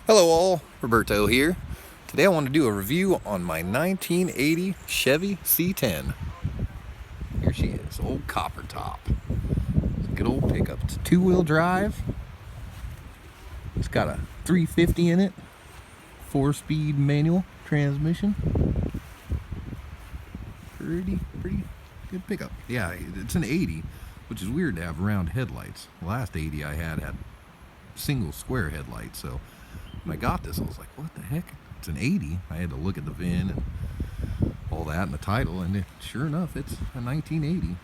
Hello all, Roberto here. Today I want to do a review on my 1980 Chevy C10. Here she is, old copper top. It's a good old pickup. It's a two-wheel drive. It's got a 350 in it, 4-speed manual transmission. Pretty good pickup. Yeah, it's an 80, which is weird to have round headlights. The last 80 I had single square headlights, so when I got this, I was like, what the heck? It's an 80. I had to look at the VIN and all that and the title, and sure enough, it's a 1980.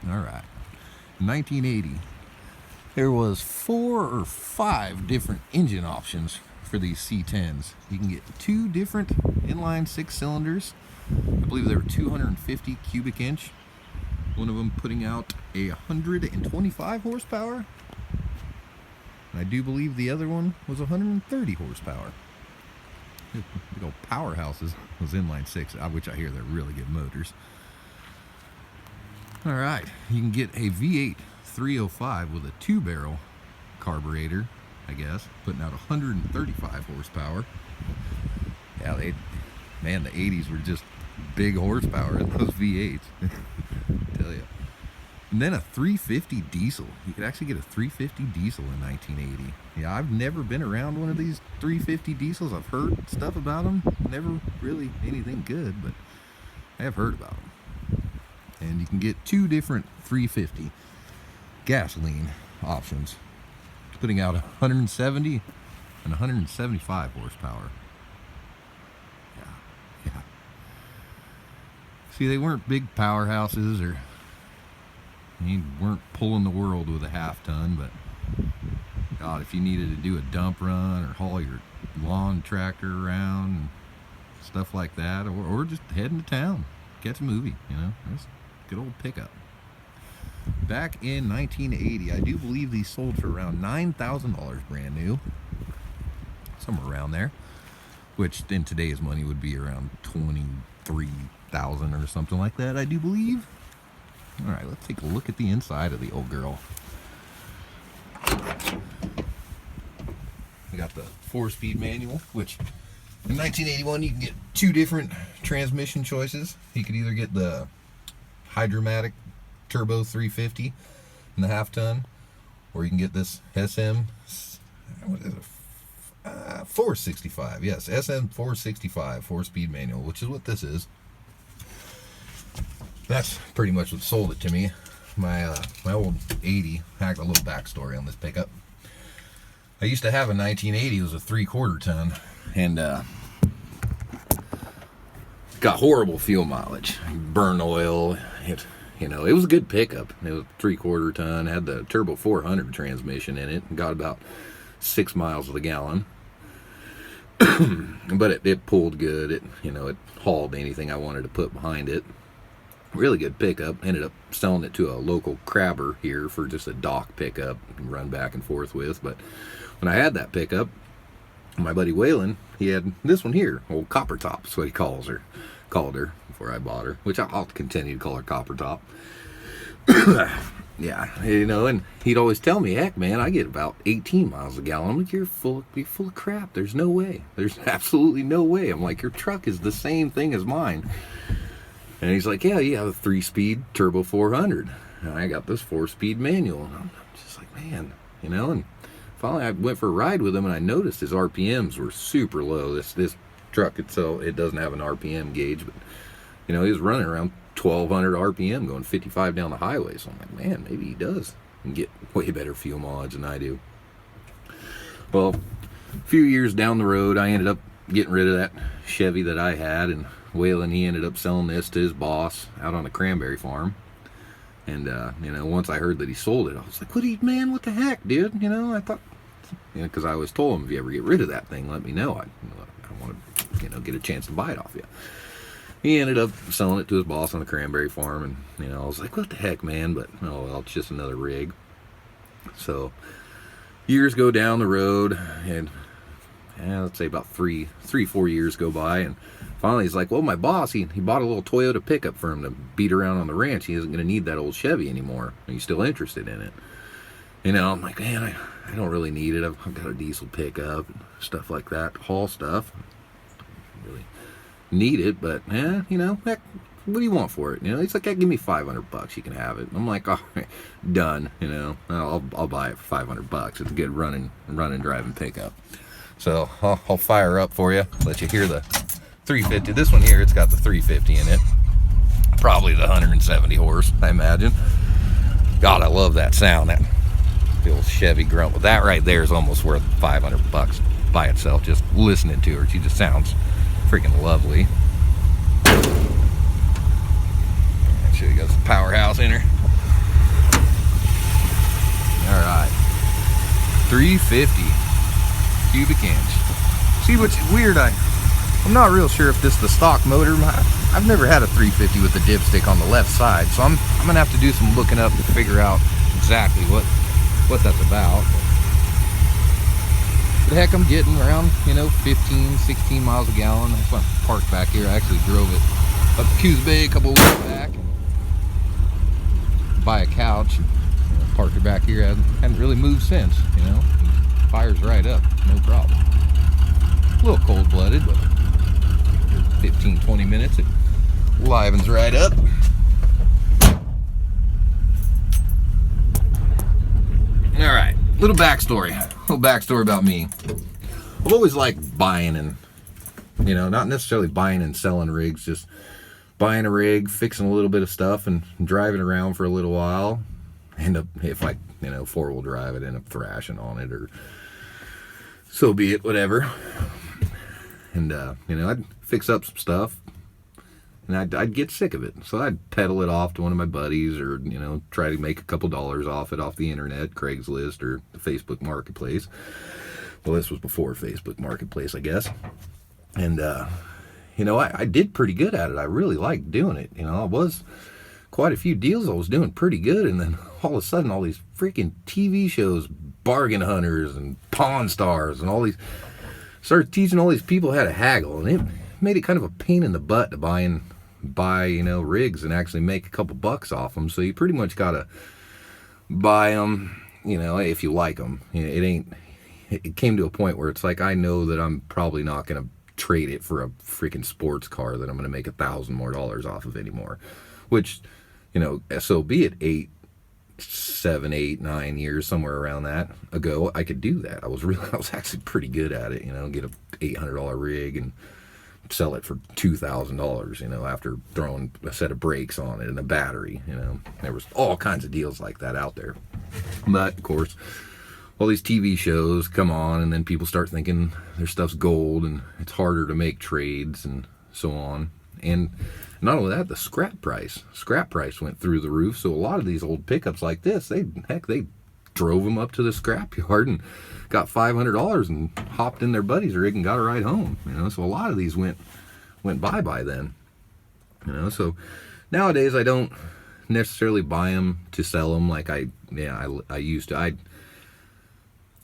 All right. In 1980, there was 4 or 5 different engine options for these C10s. You can get 2 different inline 6 cylinders. I believe they were 250 cubic inch. One of them putting out 125 horsepower. I do believe the other one was 130 horsepower. Big old powerhouses, those inline 6, which I hear they're really good motors. Alright, you can get a V8 305 with a 2-barrel carburetor, I guess, putting out 135 horsepower. Yeah, the 80s were just big horsepower in those V8s. Tell you. And then a 350 diesel. You could actually get a 350 diesel in 1980. Yeah, I've never been around one of these 350 diesels. I've heard stuff about them. Never really anything good, but I have heard about them. And you can get 2 different 350 gasoline options, putting out 170 and 175 horsepower. Yeah. See, they weren't big powerhouses, or you weren't pulling the world with a half-ton, but God, if you needed to do a dump run or haul your lawn tractor around and stuff like that, or just heading to town, catch a movie, that's a good old pickup. Back in 1980, I do believe these sold for around $9,000 brand new, somewhere around there, which in today's money would be around $23,000 or something like that, I do believe. All right, let's take a look at the inside of the old girl. We got the 4-speed manual, which in 1981 you can get 2 different transmission choices. You could either get the Hydromatic Turbo 350 in the half-ton, or you can get this SM, what is it? 465. Yes, SM 465 4-speed manual, which is what this is. That's pretty much what sold it to me. My old 80, I had a little backstory on this pickup. I used to have a 1980, it was a 3/4 ton, and got horrible fuel mileage. Burn oil, it was a good pickup. It was 3/4 ton, had the Turbo 400 transmission in it, got about 6 miles to the gallon. But it pulled good, it hauled anything I wanted to put behind it. Really good pickup. Ended up selling it to a local crabber here for just a dock pickup and run back and forth with. But when I had that pickup, my buddy Waylon, he had this one here, old copper top. That's what he called her before I bought her, which I'll continue to call her copper top. Yeah, and he'd always tell me, heck man, I get about 18 miles a gallon. I'm like, you're full of crap. There's no way. There's absolutely no way. I'm like, your truck is the same thing as mine. And he's like, yeah, you have a 3-speed Turbo 400. And I got this 4-speed manual. And I'm just like, man, and finally I went for a ride with him, and I noticed his RPMs were super low. This truck itself, it doesn't have an RPM gauge, but, he was running around 1,200 RPM going 55 down the highway. So I'm like, man, maybe he does and get way better fuel mileage than I do. Well, a few years down the road, I ended up getting rid of that Chevy that I had, and Waylon, he ended up selling this to his boss out on the cranberry farm. And once I heard that he sold it, I was like, what the heck, dude? I thought, because I always told him, if you ever get rid of that thing, let me know. I want to get a chance to buy it off you. He ended up selling it to his boss on the cranberry farm, and I was like, what the heck, man? But oh well, it's just another rig. So years go down the road, and let's say about 4 years go by, and finally he's like, well, my boss, he bought a little Toyota pickup for him to beat around on the ranch. He isn't going to need that old Chevy anymore. Are you still interested in it? I'm like, man, I don't really need it. I've got a diesel pickup, stuff like that, haul stuff. Really need it, but you know, heck, what do you want for it? You know, he's like, hey, give me $500, you can have it. I'm like, oh, done. You know, I'll buy it for $500. It's a good running, driving pickup. So I'll fire up for you. Let you hear the 350. This one here, it's got the 350 in it. Probably the 170 horse, I imagine. God, I love that sound. That the old Chevy grunt. Well, that right there is almost worth $500 by itself. Just listening to her, she just sounds freaking lovely. Make sure you got some powerhouse in her. All right, 350 cubic inch. See what's weird? I'm not real sure if this is the stock motor. I've never had a 350 with the dipstick on the left side, so I'm gonna have to do some looking up to figure out exactly what that's about. But heck, I'm getting around, you know, 15, 16 miles a gallon. That's why I'm parked back here. I actually drove it up to Coos Bay a couple weeks back and buy a couch. And, you know, parked it back here. Hadn't really moved since, you know. It fires right up, no problem. A little cold-blooded, but 15, 20 minutes, it livens right up. All right, little backstory about me. I've always liked buying and, you know, not necessarily buying and selling rigs, just buying a rig, fixing a little bit of stuff and driving around for a little while. End up, if I, you know, four-wheel drive it, end up thrashing on it, or so be it, whatever. And, you know, I'd fix up some stuff, and I'd get sick of it. So I'd peddle it off to one of my buddies, or, you know, try to make a couple dollars off it off the internet, Craigslist, or the Facebook Marketplace. Well, this was before Facebook Marketplace, I guess. And, you know, I did pretty good at it. I really liked doing it. You know, I was quite a few deals I was doing pretty good, and then all of a sudden, all these freaking TV shows, Bargain Hunters and Pawn Stars, and all these, started teaching all these people how to haggle, and it made it kind of a pain in the butt to buy, you know, rigs and actually make a couple bucks off them. So you pretty much gotta buy them, you know, if you like them. You know, it came to a point where it's like, I know that I'm probably not gonna trade it for a freaking sports car that I'm gonna make $1,000 more off of anymore. Which, you know, so be it 7, 8, 9 years, somewhere around that ago, I could do that. I was actually pretty good at it, you know, get a $800 rig and sell it for $2,000, you know, after throwing a set of brakes on it and a battery, you know. There was all kinds of deals like that out there. But, of course, all these TV shows come on, and then people start thinking their stuff's gold and it's harder to make trades and so on. And not only that, the scrap price went through the roof. So a lot of these old pickups like this, they drove them up to the scrap yard and got $500 and hopped in their buddy's rig and got a ride home. You know, so a lot of these went bye then. You know, so nowadays I don't necessarily buy them to sell them like I used to.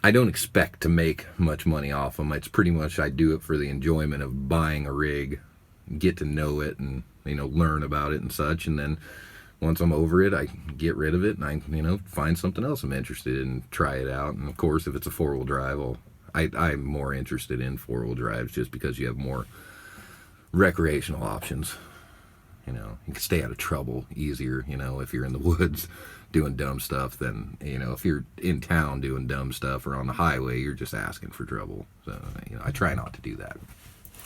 I don't expect to make much money off them. It's pretty much, I do it for the enjoyment of buying a rig, get to know it, and, you know, learn about it and such. And then once I'm over it, I get rid of it, and I, you know, find something else I'm interested in, try it out. And of course, if it's a four-wheel drive, I'm more interested in four-wheel drives just because you have more recreational options. You know, you can stay out of trouble easier, you know, if you're in the woods doing dumb stuff than, you know, if you're in town doing dumb stuff or on the highway, you're just asking for trouble. So, you know, I try not to do that.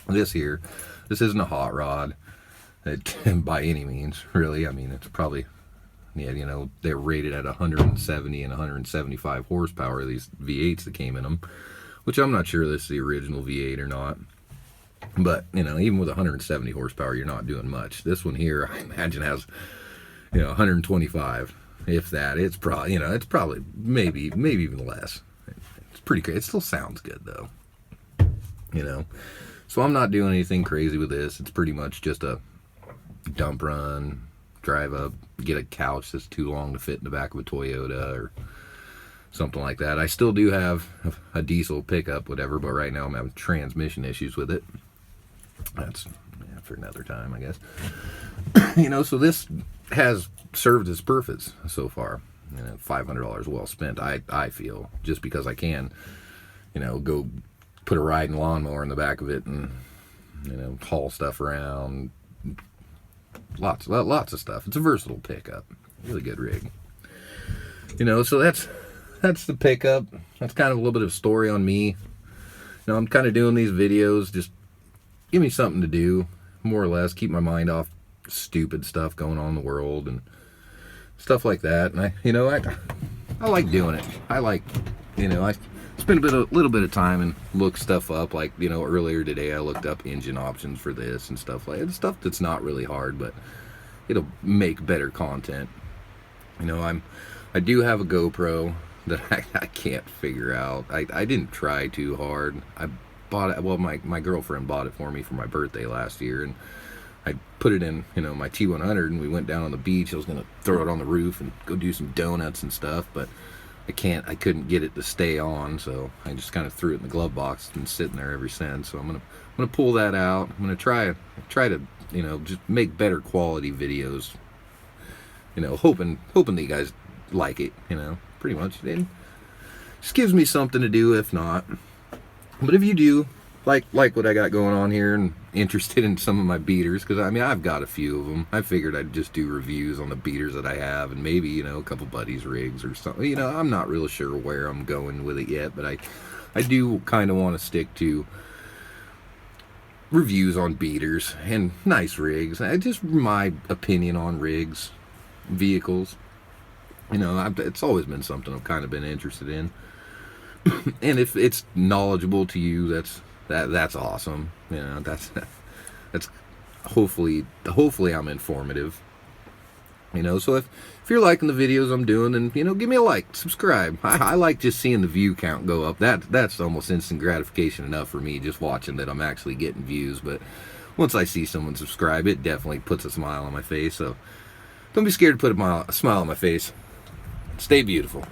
This isn't a hot rod by any means, really. I mean, it's probably, yeah, you know, they're rated at 170 and 175 horsepower, these V8s that came in them, which I'm not sure this is the original V8 or not. But, you know, even with 170 horsepower, you're not doing much. This one here, I imagine, has, you know, 125, if that. It's probably, you know, it's probably maybe even less. It's pretty great. It still sounds good, though. You know, so I'm not doing anything crazy with this. It's pretty much just a dump run, drive up, get a couch that's too long to fit in the back of a Toyota or something like that. I still do have a diesel pickup, whatever, but right now I'm having transmission issues with it. That's for another time, I guess. You know, so this has served its purpose so far. $500 well spent. I feel, just because I can, go put a riding lawnmower in the back of it and haul stuff around. Lots of stuff. It's a versatile pickup. Really good rig. So that's the pickup. That's kind of a little bit of a story on me. I'm kind of doing these videos, just give me something to do, more or less, keep my mind off stupid stuff going on in the world and stuff like that. And I like doing it. I like, I spend a little bit of time and look stuff up. Like, earlier today I looked up engine options for this and stuff like that. Stuff that's not really hard, but it'll make better content. I do have a GoPro that I can't figure out. I didn't try too hard. I bought it, well, my girlfriend bought it for me for my birthday last year, and I put it in, my T100, and we went down on the beach. I was going to throw it on the roof and go do some donuts and stuff, but I couldn't get it to stay on, so I just kind of threw it in the glove box. It's been sitting there ever since. So I'm gonna pull that out. I'm gonna try to just make better quality videos, hoping that you guys like it, pretty much. It just gives me something to do, if not. But if you do like what I got going on here and interested in some of my beaters, because I've got a few of them. I figured I'd just do reviews on the beaters that I have, and maybe a couple buddies' rigs or something. I'm not really sure where I'm going with it yet, but I do kind of want to stick to reviews on beaters and nice rigs. Just my opinion on rigs, vehicles. It's always been something I've kind of been interested in. And if it's knowledgeable to you, that's awesome. That's hopefully I'm informative. So if you're liking the videos I'm doing, then give me a like, subscribe. I like just seeing the view count go up. That's almost instant gratification enough for me, just watching that I'm actually getting views. But once I see someone subscribe, it definitely puts a smile on my face. So don't be scared to put a smile on my face. Stay beautiful.